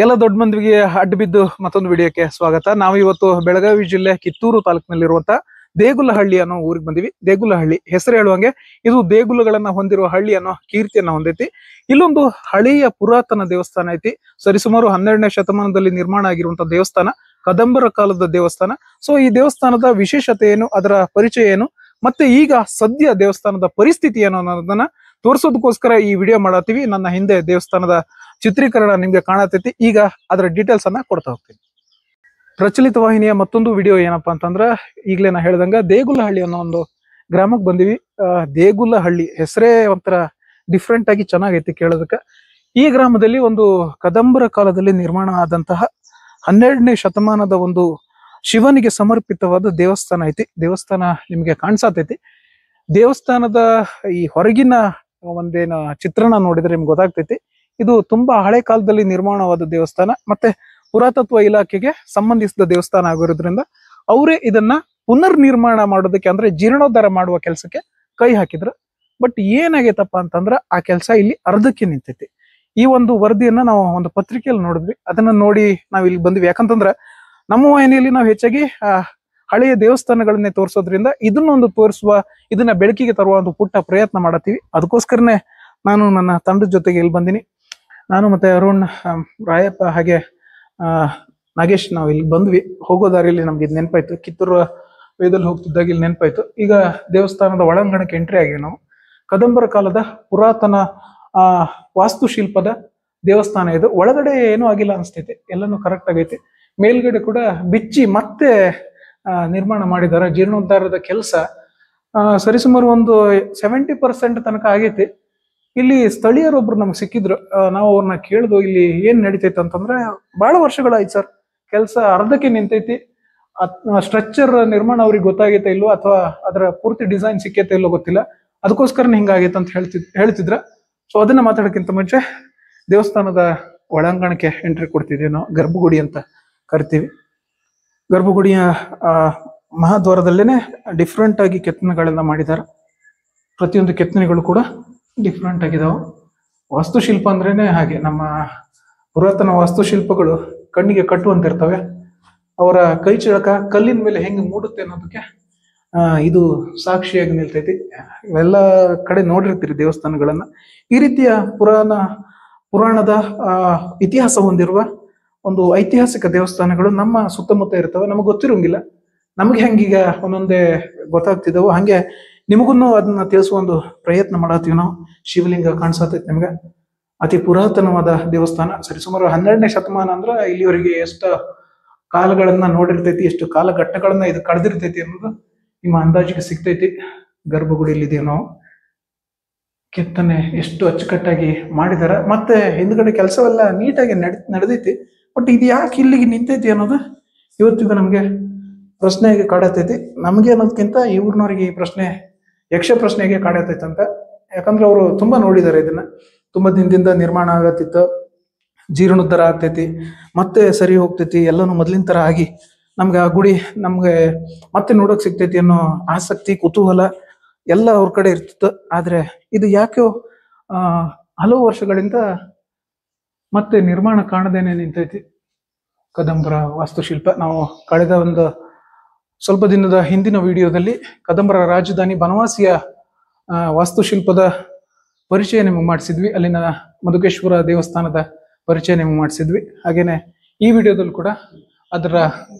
ಎಲ್ಲ ದೊಡ್ಡ ಮಂದಿಗೆ ಅಡ್ಡ ಬಿದ್ದು ಮತ್ತೊಂದು ವಿಡಿಯೋಕ್ಕೆ ಸ್ವಾಗತ. ನಾವು ಇವತ್ತು ಬೆಳಗಾವಿ ಜಿಲ್ಲೆ ಕಿತ್ತೂರು ತಾಲೂಕಿನಲ್ಲಿರುವಂತ ದೇಗುಲಹಳ್ಳಿ ಅನ್ನೋ ಊರಿಗೆ ಬಂದಿವಿ. ದೇಗುಲಹಳ್ಳಿ ಹೆಸರು ಹೇಳುವಂಗೆ ಇದು ದೇಗುಲಗಳನ್ನ ಹೊಂದಿರುವ ಹಳ್ಳಿ ಅನ್ನೋ ಕೀರ್ತಿಯನ್ನ ಹೊಂದೈತಿ. ಇಲ್ಲೊಂದು ಹಳೆಯ ಪುರಾತನ ದೇವಸ್ಥಾನ ಐತಿ. ಸರಿಸುಮಾರು 12ನೇ ಶತಮಾನದಲ್ಲಿ ನಿರ್ಮಾಣ ಆಗಿರುವಂತಹ ದೇವಸ್ಥಾನ, ಕದಂಬರ ಕಾಲದ ದೇವಸ್ಥಾನ. ಸೊ ಈ ದೇವಸ್ಥಾನದ ವಿಶೇಷತೆ ಏನು, ಅದರ ಪರಿಚಯ ಏನು, ಮತ್ತೆ ಈಗ ಸದ್ಯ ದೇವಸ್ಥಾನದ ಪರಿಸ್ಥಿತಿ ಏನು ಅನ್ನೋದನ್ನ ತೋರಿಸೋದಕ್ಕೋಸ್ಕರ ಈ ವಿಡಿಯೋ ಮಾಡತ್ತೀವಿ. ನನ್ನ ಹಿಂದೆ ದೇವಸ್ಥಾನದ ಚಿತ್ರೀಕರಣ ನಿಮ್ಗೆ ಕಾಣತೈತಿ. ಈಗ ಅದರ ಡೀಟೇಲ್ಸ್ ಅನ್ನ ಕೊಡ್ತಾ ಹೋಗ್ತೀನಿ. ಪ್ರಚಲಿತ ವಾಹಿನಿಯ ಮತ್ತೊಂದು ವಿಡಿಯೋ ಏನಪ್ಪಾ ಅಂತಂದ್ರ, ಈಗಲೇ ನಾ ಹೇಳ್ದಂಗ ದೇಗುಲಹಳ್ಳಿ ಅನ್ನೋ ಒಂದು ಗ್ರಾಮಕ್ಕೆ ಬಂದಿವಿ. ದೇಗುಲಹಳ್ಳಿ ಹೆಸರೇ ಒಂಥರ ಡಿಫ್ರೆಂಟ್ ಆಗಿ ಚೆನ್ನಾಗೈತಿ ಕೇಳೋದಕ್ಕೆ. ಈ ಗ್ರಾಮದಲ್ಲಿ ಒಂದು ಕದಂಬರ ಕಾಲದಲ್ಲಿ ನಿರ್ಮಾಣ ಆದಂತಹ 12ನೇ ಶತಮಾನದ ಒಂದು ಶಿವನಿಗೆ ಸಮರ್ಪಿತವಾದ ದೇವಸ್ಥಾನ ಐತಿ. ದೇವಸ್ಥಾನ ನಿಮ್ಗೆ ಕಾಣಿಸತೈತಿ. ದೇವಸ್ಥಾನದ ಈ ಹೊರಗಿನ ಒಂದೇನ ಚಿತ್ರಣ ನೋಡಿದ್ರೆ ನಿಮ್ಗೆ ಗೊತ್ತಾಗ್ತೈತಿ. ಇದು ತುಂಬಾ ಹಳೆ ಕಾಲದಲ್ಲಿ ನಿರ್ಮಾಣವಾದ ದೇವಸ್ಥಾನ, ಮತ್ತೆ ಪುರಾತತ್ವ ಇಲಾಖೆಗೆ ಸಂಬಂಧಿಸಿದ ದೇವಸ್ಥಾನ ಆಗಿರೋದ್ರಿಂದ ಅವರೇ ಇದನ್ನ ಪುನರ್ ನಿರ್ಮಾಣ ಮಾಡೋದಕ್ಕೆ, ಅಂದ್ರೆ ಜೀರ್ಣೋದ್ಧಾರ ಮಾಡುವ ಕೆಲಸಕ್ಕೆ ಕೈ ಹಾಕಿದ್ರು. ಬಟ್ ಏನಾಗೈತಪ್ಪ ಅಂತಂದ್ರ ಆ ಕೆಲಸ ಇಲ್ಲಿ ಅರ್ಧಕ್ಕೆ ನಿಂತೈತಿ. ಈ ಒಂದು ವರದಿಯನ್ನ ನಾವು ಒಂದು ಪತ್ರಿಕೆಯಲ್ಲಿ ನೋಡಿದ್ವಿ. ಅದನ್ನ ನೋಡಿ ನಾವ್ ಇಲ್ಲಿ ಬಂದ್ವಿ. ಯಾಕಂತಂದ್ರ ನಮ್ಮ ವಾಹಿನಿಯಲ್ಲಿ ನಾವು ಹೆಚ್ಚಾಗಿ ಹಳೆಯ ದೇವಸ್ಥಾನಗಳನ್ನೇ ತೋರಿಸೋದ್ರಿಂದ ಇದನ್ನೊಂದು ತೋರಿಸುವ, ಇದನ್ನ ಬೆಳಕಿಗೆ ತರುವ ಒಂದು ಪುಟ್ಟ ಪ್ರಯತ್ನ ಮಾಡತ್ತೀವಿ. ಅದಕ್ಕೋಸ್ಕರನೇ ನಾನು ನನ್ನ ತಂಡದ ಜೊತೆಗೆ ಇಲ್ಲಿ ಬಂದಿನಿ. ನಾನು ಮತ್ತೆ ಅರುಣ್, ರಾಯಪ್ಪ ಹಾಗೆ ನಾಗೇಶ್ ನಾವು ಇಲ್ಲಿ ಬಂದ್ವಿ. ಹೋಗೋ ದಾರಿಯಲ್ಲಿ ನಮ್ಗೆ ಇದು ನೆನಪಾಯ್ತು. ಕಿತ್ತೂರು ವೇದಲ್ಲಿ ಹೋಗ್ತಿದ್ದಾಗ ಇಲ್ಲಿ ನೆನಪಾಯ್ತು. ಈಗ ದೇವಸ್ಥಾನದ ಒಳಾಂಗಣಕ್ಕೆ ಎಂಟ್ರಿ ಆಗಿವಿ ನಾವು. ಕದಂಬರ ಕಾಲದ ಪುರಾತನ ವಾಸ್ತುಶಿಲ್ಪದ ದೇವಸ್ಥಾನ ಇದು. ಒಳಗಡೆ ಏನೂ ಆಗಿಲ್ಲ ಅನಿಸ್ತೈತಿ, ಎಲ್ಲಾನು ಕರೆಕ್ಟ್ ಆಗೈತಿ. ಮೇಲ್ಗಡೆ ಕೂಡ ಬಿಚ್ಚಿ ಮತ್ತೆ ನಿರ್ಮಾಣ ಮಾಡಿದಾರ. ಜೀರ್ಣೋದ್ಧಾರದ ಕೆಲಸ ಸರಿಸುಮಾರು ಒಂದು 70% ತನಕ ಆಗೈತಿ. ಇಲ್ಲಿ ಸ್ಥಳೀಯರೊಬ್ರು ನಮ್ಗೆ ಸಿಕ್ಕಿದ್ರು. ನಾವು ಅವ್ರನ್ನ ಕೇಳಿದ್ವು, ಇಲ್ಲಿ ಏನ್ ನಡೀತೈತೆ ಅಂತಂದ್ರೆ, ಬಹಳ ವರ್ಷಗಳಾಯ್ತು ಸರ್, ಕೆಲಸ ಅರ್ಧಕ್ಕೆ ನಿಂತೈತಿ. ಸ್ಟ್ರಕ್ಚರ್ ನಿರ್ಮಾಣ ಅವ್ರಿಗೆ ಗೊತ್ತಾಗೈತೆ ಇಲ್ವೋ, ಅಥವಾ ಅದರ ಪೂರ್ತಿ ಡಿಸೈನ್ ಸಿಕ್ಕೈತೆ ಇಲ್ಲೋ ಗೊತ್ತಿಲ್ಲ, ಅದಕ್ಕೋಸ್ಕರನೇ ಹಿಂಗಾಗೈತೆ ಅಂತ ಹೇಳ್ತಿದ್ರ. ಸೊ ಅದನ್ನ ಮಾತಾಡೋಕ್ಕಿಂತ ಮುಂಚೆ ದೇವಸ್ಥಾನದ ಒಳಾಂಗಣಕ್ಕೆ ಎಂಟ್ರಿ ಕೊಡ್ತಿದ್ವಿ. ನಾವು ಗರ್ಭಗುಡಿ ಅಂತ ಕರಿತೀವಿ. ಗರ್ಭಗುಡಿಯ ಮಹಾದ್ವಾರದಲ್ಲೇನೆ ಡಿಫ್ರೆಂಟ್ ಆಗಿ ಕೆತ್ತನೆಗಳೆಲ್ಲ ಮಾಡಿದ್ದಾರೆ. ಪ್ರತಿಯೊಂದು ಕೆತ್ತನೆಗಳು ಕೂಡ ಡಿಫ್ರೆಂಟ್ ಆಗಿದಾವೆ. ವಾಸ್ತುಶಿಲ್ಪ ಅಂದ್ರೇನೆ ಹಾಗೆ. ನಮ್ಮ ಪುರಾತನ ವಾಸ್ತುಶಿಲ್ಪಗಳು ಕಣ್ಣಿಗೆ ಕಟ್ಟುವಂತಿರ್ತವೆ. ಅವರ ಕೈ ಚಳಕ ಕಲ್ಲಿನ ಮೇಲೆ ಹೆಂಗೆ ಮೂಡುತ್ತೆ ಅನ್ನೋದಕ್ಕೆ ಇದು ಸಾಕ್ಷಿಯಾಗಿ ನಿಲ್ತೈತಿ. ಇವೆಲ್ಲ ಕಡೆ ನೋಡಿರ್ತೀರಿ ದೇವಸ್ಥಾನಗಳನ್ನ. ಈ ರೀತಿಯ ಪುರಾಣದ ಇತಿಹಾಸ ಹೊಂದಿರುವ ಒಂದು ಐತಿಹಾಸಿಕ ದೇವಸ್ಥಾನಗಳು ನಮ್ಮ ಸುತ್ತಮುತ್ತ ಇರ್ತವೆ. ನಮಗೆ ಗೊತ್ತಿರೋಂಗಿಲ್ಲ. ನಮ್ಗೆ ಹೆಂಗೀಗ ಒಂದೊಂದೇ ಗೊತ್ತಾಗ್ತಿದ್ದಾವೋ ಹಂಗೆ ನಿಮಗೂ ಅದನ್ನ ತಿಳಿಸುವ ಒಂದು ಪ್ರಯತ್ನ ಮಾಡತ್ತೀವಿ ನಾವು. ಶಿವಲಿಂಗ ಕಾಣಿಸತೈತಿ ನಿಮ್ಗೆ. ಅತಿ ಪುರಾತನವಾದ ದೇವಸ್ಥಾನ. ಸರಿಸುಮಾರು 12ನೇ ಶತಮಾನ ಅಂದ್ರ ಇಲ್ಲಿವರೆಗೆ ಎಷ್ಟು ಕಾಲಗಳನ್ನ ನೋಡಿರ್ತೈತಿ, ಎಷ್ಟು ಕಾಲಘಟ್ಟಗಳನ್ನ ಇದು ಕಳೆದಿರ್ತೈತಿ ಅನ್ನೋದು ನಿಮ್ಮ ಅಂದಾಜಿಗೆ ಸಿಗ್ತೈತಿ. ಗರ್ಭಗುಡಿಯಲ್ಲಿದ್ದೀವಿ ನಾವು. ಕೆತ್ತನೆ ಎಷ್ಟು ಅಚ್ಚುಕಟ್ಟಾಗಿ ಮಾಡಿದಾರ. ಮತ್ತೆ ಹಿಂದ್ಗಡೆ ಕೆಲಸವೆಲ್ಲ ನೀಟಾಗಿ ನಡೆದೈತಿ. ಬಟ್ ಇದು ಯಾಕೆ ಇಲ್ಲಿಗೆ ನಿಂತೈತಿ ಅನ್ನೋದು ಇವತ್ತಿಗೂ ನಮ್ಗೆ ಪ್ರಶ್ನೆಗೆ ಕಾಡತೈತಿ. ನಮ್ಗೆ ಅನ್ನೋದಕ್ಕಿಂತ ಇವ್ರನವ್ರಿಗೆ ಈ ಪ್ರಶ್ನೆ ಯಕ್ಷ ಪ್ರಶ್ನೆಗೆ ಕಾಡತೈತಿ ಅಂತ. ಯಾಕಂದ್ರೆ ಅವರು ತುಂಬಾ ನೋಡಿದ್ದಾರೆ ಇದನ್ನ. ತುಂಬಾ ದಿನದಿಂದ ನಿರ್ಮಾಣ ಆಗತ್ತಿತ್ತು, ಜೀರ್ಣೋದ್ಧಾರ ಆಗ್ತೈತಿ, ಮತ್ತೆ ಸರಿ ಹೋಗ್ತೈತಿ, ಎಲ್ಲಾನು ಮೊದ್ಲಿನ ತರ ಆಗಿ ನಮ್ಗೆ ಆ ಗುಡಿ ನಮ್ಗೆ ಮತ್ತೆ ನೋಡಕ್ ಸಿಗ್ತೈತಿ ಅನ್ನೋ ಆಸಕ್ತಿ, ಕುತೂಹಲ ಎಲ್ಲ ಅವ್ರ ಕಡೆ ಇರ್ತಿತ್ತು. ಆದ್ರೆ ಇದು ಯಾಕೆ ಹಲವು ವರ್ಷಗಳಿಂದ ಮತ್ತೆ ನಿರ್ಮಾಣ ಕಾಣದೇನೆ ನಿಂತೈತಿ. ಕದಂಬರ ವಾಸ್ತುಶಿಲ್ಪ ನಾವು ಕಳೆದ ಒಂದು ಸ್ವಲ್ಪ ದಿನದ ಹಿಂದಿನ ವಿಡಿಯೋದಲ್ಲಿ ಕದಂಬರ ರಾಜಧಾನಿ ಬನವಾಸಿಯ ವಾಸ್ತುಶಿಲ್ಪದ ಪರಿಚಯ ನಿಮಗೆ ಮಾಡಿಸಿದ್ವಿ. ಅಲ್ಲಿನ ಮಧುಕೇಶ್ವರ ದೇವಸ್ಥಾನದ ಪರಿಚಯ ನಿಮಗೆ ಮಾಡಿಸಿದ್ವಿ. ಹಾಗೇನೆ ಈ ವಿಡಿಯೋದಲ್ಲಿ ಕೂಡ ಅದರ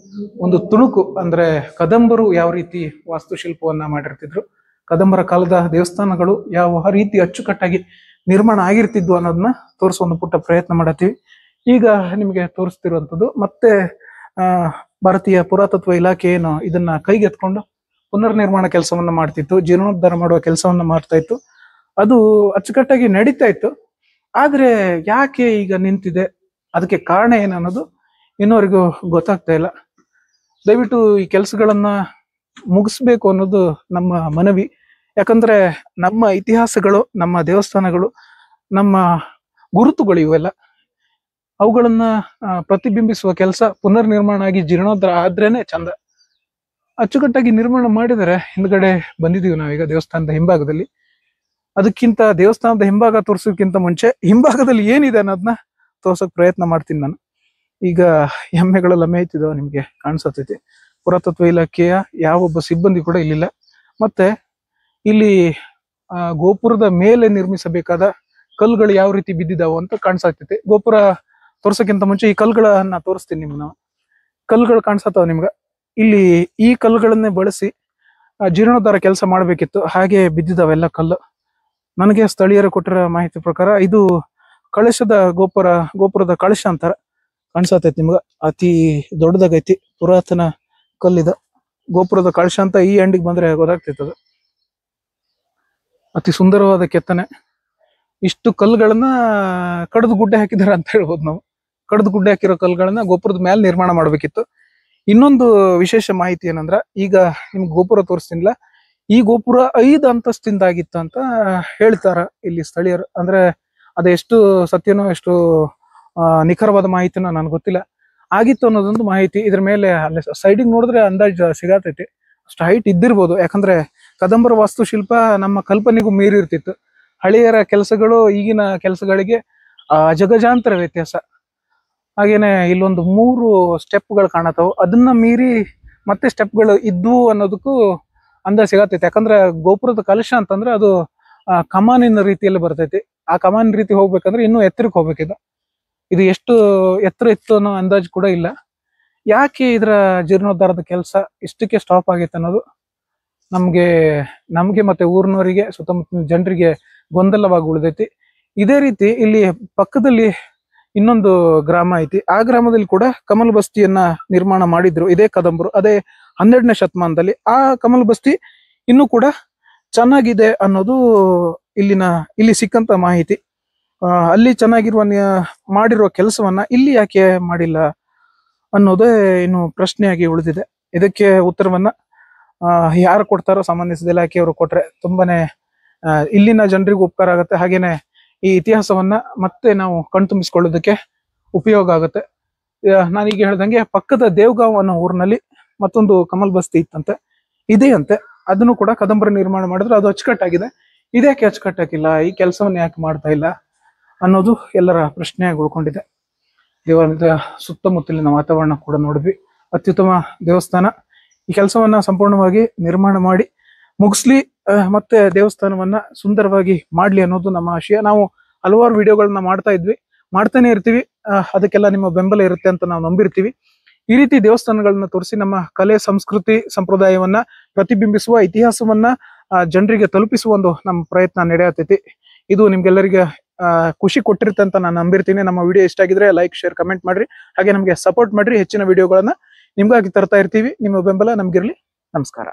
ಒಂದು ತುಣುಕು, ಅಂದ್ರೆ ಕದಂಬರು ಯಾವ ರೀತಿ ವಾಸ್ತುಶಿಲ್ಪವನ್ನ ಮಾಡಿರ್ತಿದ್ರು, ಕದಂಬರ ಕಾಲದ ದೇವಸ್ಥಾನಗಳು ಯಾವ ರೀತಿ ಅಚ್ಚುಕಟ್ಟಾಗಿ ನಿರ್ಮಾಣ ಆಗಿರ್ತಿದ್ವು ಅನ್ನೋದನ್ನ ತೋರಿಸುವ ಒಂದು ಪುಟ್ಟ ಪ್ರಯತ್ನ ಮಾಡತ್ತೀವಿ. ಈಗ ನಿಮಗೆ ತೋರಿಸ್ತಿರುವಂಥದ್ದು ಮತ್ತೆ ಭಾರತೀಯ ಪುರಾತತ್ವ ಇಲಾಖೆ ಏನು ಇದನ್ನ ಕೈಗೆತ್ಕೊಂಡು ಪುನರ್ ನಿರ್ಮಾಣ ಕೆಲಸವನ್ನ ಮಾಡ್ತಿತ್ತು, ಜೀರ್ಣೋದ್ಧಾರ ಮಾಡುವ ಕೆಲಸವನ್ನ ಮಾಡ್ತಾ ಇತ್ತು. ಅದು ಅಚ್ಚುಕಟ್ಟಾಗಿ ನಡೀತಾ ಇತ್ತು. ಆದ್ರೆ ಯಾಕೆ ಈಗ ನಿಂತಿದೆ, ಅದಕ್ಕೆ ಕಾರಣ ಏನನ್ನೋದು ಇನ್ನೋರಿಗೂ ಗೊತ್ತಾಗ್ತಾ ಇಲ್ಲ. ದಯವಿಟ್ಟು ಈ ಕೆಲಸಗಳನ್ನ ಮುಗಿಸ್ಬೇಕು ಅನ್ನೋದು ನಮ್ಮ ಮನವಿ. ಯಾಕಂದ್ರೆ ನಮ್ಮ ಇತಿಹಾಸಗಳು, ನಮ್ಮ ದೇವಸ್ಥಾನಗಳು, ನಮ್ಮ ಗುರುತುಗಳು ಇವೆಲ್ಲ, ಅವುಗಳನ್ನ ಪ್ರತಿಬಿಂಬಿಸುವ ಕೆಲಸ ಪುನರ್ ನಿರ್ಮಾಣ ಆಗಿ ಜೀರ್ಣೋದ್ಧಾರ ಆದ್ರೇನೆ ಚಂದ. ಅಚ್ಚುಕಟ್ಟಾಗಿ ನಿರ್ಮಾಣ ಮಾಡಿದರೆ ಹಿಂದ್ಗಡೆ ಬಂದಿದೀವಿ ನಾವೀಗ ದೇವಸ್ಥಾನದ ಹಿಂಭಾಗದಲ್ಲಿ. ಅದಕ್ಕಿಂತ ದೇವಸ್ಥಾನದ ಹಿಂಭಾಗ ತೋರ್ಸೋಕ್ಕಿಂತ ಮುಂಚೆ ಹಿಂಭಾಗದಲ್ಲಿ ಏನಿದೆ ಅನ್ನೋದನ್ನ ತೋರ್ಸೋಕ್ ಪ್ರಯತ್ನ ಮಾಡ್ತೀನಿ ನಾನು. ಈಗ ಎಮ್ಮೆಗಳೆಲ್ಲ ಮೇಯ್ತಿದಾವ, ನಿಮ್ಗೆ ಕಾಣಿಸತೈತಿ. ಪುರಾತತ್ವ ಇಲಾಖೆಯ ಯಾವೊಬ್ಬ ಸಿಬ್ಬಂದಿ ಕೂಡ ಇಲ್ಲಿಲ್ಲ. ಮತ್ತೆ ಇಲ್ಲಿ ಗೋಪುರದ ಮೇಲೆ ನಿರ್ಮಿಸಬೇಕಾದ ಕಲ್ಲುಗಳು ಯಾವ ರೀತಿ ಬಿದ್ದಿದಾವ ಅಂತ ಕಾಣಿಸಾಗ್ತೈತಿ. ಗೋಪುರ ತೋರ್ಸಕ್ಕಿಂತ ಮುಂಚೆ ಈ ಕಲ್ಲುಗಳನ್ನ ತೋರಿಸ್ತೀನಿ ನಿಮ್ಗೆ. ನಾವು ಕಲ್ಲುಗಳು ಕಾಣಿಸತ್ತವ ನಿಮ್ಗ. ಇಲ್ಲಿ ಈ ಕಲ್ಲುಗಳನ್ನೇ ಬಳಸಿ ಜೀರ್ಣೋದ್ಧಾರ ಕೆಲಸ ಮಾಡ್ಬೇಕಿತ್ತು, ಹಾಗೆ ಬಿದ್ದಿದಾವೆಲ್ಲ ಕಲ್ಲು. ನನಗೆ ಸ್ಥಳೀಯರು ಕೊಟ್ಟಿರೋ ಮಾಹಿತಿ ಪ್ರಕಾರ ಇದು ಕಳಶದ ಗೋಪುರದ ಕಳಶ ಅಂತಾರ. ಕಾಣಿಸತೈತಿ ನಿಮ್ಗ, ಅತಿ ದೊಡ್ಡದಾಗೈತಿ, ಪುರಾತನ ಕಲ್ಲಿದ ಗೋಪುರದ ಕಳಶ ಅಂತ ಈ ಎಂಡಿಗೆ ಬಂದ್ರೆ ಗೊತ್ತಾಗ್ತೈತದ. ಅತಿ ಸುಂದರವಾದ ಕೆತ್ತನೆ. ಇಷ್ಟು ಕಲ್ಲುಗಳನ್ನ ಕಡ್ದು ಗುಡ್ಡೆ ಹಾಕಿದಾರ ಅಂತ ಹೇಳ್ಬೋದು ನಾವು. ಕಡ್ದು ಗುಡ್ಡೆ ಹಾಕಿರೋ ಕಲ್ಲುಗಳನ್ನ ಗೋಪುರದ ಮೇಲೆ ನಿರ್ಮಾಣ ಮಾಡ್ಬೇಕಿತ್ತು. ಇನ್ನೊಂದು ವಿಶೇಷ ಮಾಹಿತಿ ಏನಂದ್ರ, ಈಗ ನಿಮ್ಗೆ ಗೋಪುರ ತೋರಿಸ್ತೀನಿಲ್ಲ, ಈ ಗೋಪುರ 5 ಅಂತಸ್ತಿಂದ ಆಗಿತ್ತು ಅಂತ ಹೇಳ್ತಾರ ಇಲ್ಲಿ ಸ್ಥಳೀಯರು. ಅಂದ್ರೆ ಅದೆಷ್ಟು ಸತ್ಯನೋ ಎಷ್ಟು ನಿಖರವಾದ ಮಾಹಿತಿನೋ ನನ್ಗೆ ಗೊತ್ತಿಲ್ಲ. ಆಗಿತ್ತು ಅನ್ನೋದೊಂದು ಮಾಹಿತಿ. ಇದ್ರ ಮೇಲೆ ಅಲ್ಲಿ ಸೈಡಿಗೆ ನೋಡಿದ್ರೆ ಅಂದಾಜು ಸಿಗತೈತಿ, ಅಷ್ಟು ಹೈಟ್ ಇದ್ದಿರ್ಬೋದು. ಯಾಕಂದ್ರೆ ಕದಂಬರ ವಾಸ್ತುಶಿಲ್ಪ ನಮ್ಮ ಕಲ್ಪನೆಗೂ ಮೀರಿರ್ತಿತ್ತು. ಹಳೆಯರ ಕೆಲಸಗಳು ಈಗಿನ ಕೆಲಸಗಳಿಗೆ ಜಗಜಾಂತರ ವ್ಯತ್ಯಾಸ. ಹಾಗೇನೆ ಇಲ್ಲೊಂದು 3 ಸ್ಟೆಪ್ಗಳು ಕಾಣತಾವು, ಅದನ್ನ ಮೀರಿ ಮತ್ತೆ ಸ್ಟೆಪ್ಗಳು ಇದ್ವು ಅನ್ನೋದಕ್ಕೂ ಅಂದಾಜು ಸಿಗತೈತಿ. ಯಾಕಂದ್ರೆ ಗೋಪುರದ ಕಲಶ ಅಂತಂದ್ರೆ ಅದು ಕಮಾನಿನ ರೀತಿಯಲ್ಲಿ ಬರ್ತೈತಿ. ಆ ಕಮಾನಿನ ರೀತಿ ಹೋಗ್ಬೇಕಂದ್ರೆ ಇನ್ನೂ ಎತ್ತರಕ್ಕೆ ಹೋಗ್ಬೇಕಿದೆ. ಇದು ಎಷ್ಟು ಎತ್ತರ ಇತ್ತು ಅನ್ನೋ ಅಂದಾಜು ಕೂಡ ಇಲ್ಲ. ಯಾಕೆ ಇದರ ಜೀರ್ಣೋದ್ಧಾರದ ಕೆಲಸ ಇಷ್ಟಕ್ಕೆ ಸ್ಟಾಪ್ ಆಗೈತೆ ಅನ್ನೋದು ನಮ್ಗೆ ಮತ್ತೆ ಊರಿನವರಿಗೆ, ಸುತ್ತಮುತ್ತಲಿನ ಜನರಿಗೆ ಗೊಂದಲವಾಗಿ ಉಳಿದೈತಿ. ಇದೇ ರೀತಿ ಇಲ್ಲಿ ಪಕ್ಕದಲ್ಲಿ ಇನ್ನೊಂದು ಗ್ರಾಮ ಐತಿ. ಆ ಗ್ರಾಮದಲ್ಲಿ ಕೂಡ ಕಮಲ್ ಬಸ್ತಿಯನ್ನ ನಿರ್ಮಾಣ ಮಾಡಿದ್ರು ಇದೇ ಕದಂಬರು, ಅದೇ 12ನೇ ಶತಮಾನದಲ್ಲಿ. ಆ ಕಮಲ್ ಬಸ್ತಿ ಇನ್ನೂ ಕೂಡ ಚೆನ್ನಾಗಿದೆ ಅನ್ನೋದು ಇಲ್ಲಿ ಸಿಕ್ಕಂತ ಮಾಹಿತಿ. ಅಲ್ಲಿ ಚೆನ್ನಾಗಿರುವ ಮಾಡಿರುವ ಕೆಲಸವನ್ನ ಇಲ್ಲಿ ಯಾಕೆ ಮಾಡಿಲ್ಲ ಅನ್ನೋದೇ ಇನ್ನು ಪ್ರಶ್ನೆಯಾಗಿ ಉಳಿದಿದೆ. ಇದಕ್ಕೆ ಉತ್ತರವನ್ನ ಯಾರು ಕೊಡ್ತಾರೋ ಸಂಬಂಧಿಸಿದ ಇಲಾಖೆಯವರು ಕೊಟ್ರೆ ತುಂಬಾನೇ ಇಲ್ಲಿನ ಜನರಿಗೂ ಉಪಕಾರ ಆಗುತ್ತೆ. ಹಾಗೇನೆ ಈ ಇತಿಹಾಸವನ್ನ ಮತ್ತೆ ನಾವು ಕಣ್ತುಂಬಿಸ್ಕೊಳ್ಳೋದಕ್ಕೆ ಉಪಯೋಗ ಆಗುತ್ತೆ. ನಾನೀಗ ಹೇಳ್ದಂಗೆ ಪಕ್ಕದ ದೇವ್ಗಾಂವ್ ಅನ್ನೋ ಊರಿನಲ್ಲಿ ಮತ್ತೊಂದು ಕಮಲ್ ಬಸ್ತಿ ಇತ್ತಂತೆ, ಇದೆಯಂತೆ. ಅದನ್ನು ಕೂಡ ಕದಂಬರ ನಿರ್ಮಾಣ ಮಾಡಿದ್ರೆ ಅದು ಅಚ್ಚುಕಟ್ಟಾಗಿದೆ. ಇದ್ಯಾಕೆ ಅಚ್ಚುಕಟ್ಟಾಗಿಲ್ಲ, ಈ ಕೆಲಸವನ್ನ ಯಾಕೆ ಮಾಡ್ತಾ ಇಲ್ಲ ಅನ್ನೋದು ಎಲ್ಲರ ಪ್ರಶ್ನೆಯಾಗಿ ಉಳ್ಕೊಂಡಿದೆ. ದೇವಾಲಯದ ಸುತ್ತಮುತ್ತಲಿನ ವಾತಾವರಣ ಕೂಡ ನೋಡಿದ್ವಿ, ಅತ್ಯುತ್ತಮ ದೇವಸ್ಥಾನ. ಈ ಕೆಲಸವನ್ನ ಸಂಪೂರ್ಣವಾಗಿ ನಿರ್ಮಾಣ ಮಾಡಿ ಮುಗಿಸ್ಲಿ, ಮತ್ತೆ ದೇವಸ್ಥಾನವನ್ನ ಸುಂದರವಾಗಿ ಮಾಡ್ಲಿ ಅನ್ನೋದು ನಮ್ಮ ಆಶಯ. ನಾವು ಹಲವಾರು ವಿಡಿಯೋಗಳನ್ನ ಮಾಡ್ತಾನೆ ಇರ್ತೀವಿ. ಅದಕ್ಕೆಲ್ಲ ನಿಮ್ಮ ಬೆಂಬಲ ಇರುತ್ತೆ ಅಂತ ನಾವು ನಂಬಿರ್ತೀವಿ. ಈ ರೀತಿ ದೇವಸ್ಥಾನಗಳನ್ನ ತೋರಿಸಿ ನಮ್ಮ ಕಲೆ, ಸಂಸ್ಕೃತಿ, ಸಂಪ್ರದಾಯವನ್ನ ಪ್ರತಿಬಿಂಬಿಸುವ, ಇತಿಹಾಸವನ್ನ ಜನರಿಗೆ ತಲುಪಿಸುವ ಒಂದು ನಮ್ಮ ಪ್ರಯತ್ನ ನಡೆಯತೈತಿ. ಇದು ನಿಮ್ಗೆಲ್ಲರಿಗೆ ಖುಷಿ ಕೊಟ್ಟಿರುತ್ತೆ ಅಂತ ನಾನು ನಂಬಿರ್ತೀನಿ. ನಮ್ಮ ವಿಡಿಯೋ ಇಷ್ಟ ಆಗಿದ್ರೆ ಲೈಕ್, ಶೇರ್, ಕಮೆಂಟ್ ಮಾಡ್ರಿ. ಹಾಗೆ ನಮಗೆ ಸಪೋರ್ಟ್ ಮಾಡ್ರಿ. ಹೆಚ್ಚಿನ ವಿಡಿಯೋಗಳನ್ನ ನಿಮ್ಗಾಗಿ ತರ್ತಾ ಇರ್ತೀವಿ. ನಿಮ್ಮ ಬೆಂಬಲ ನಮ್ಗಿರ್ಲಿ. ನಮಸ್ಕಾರ.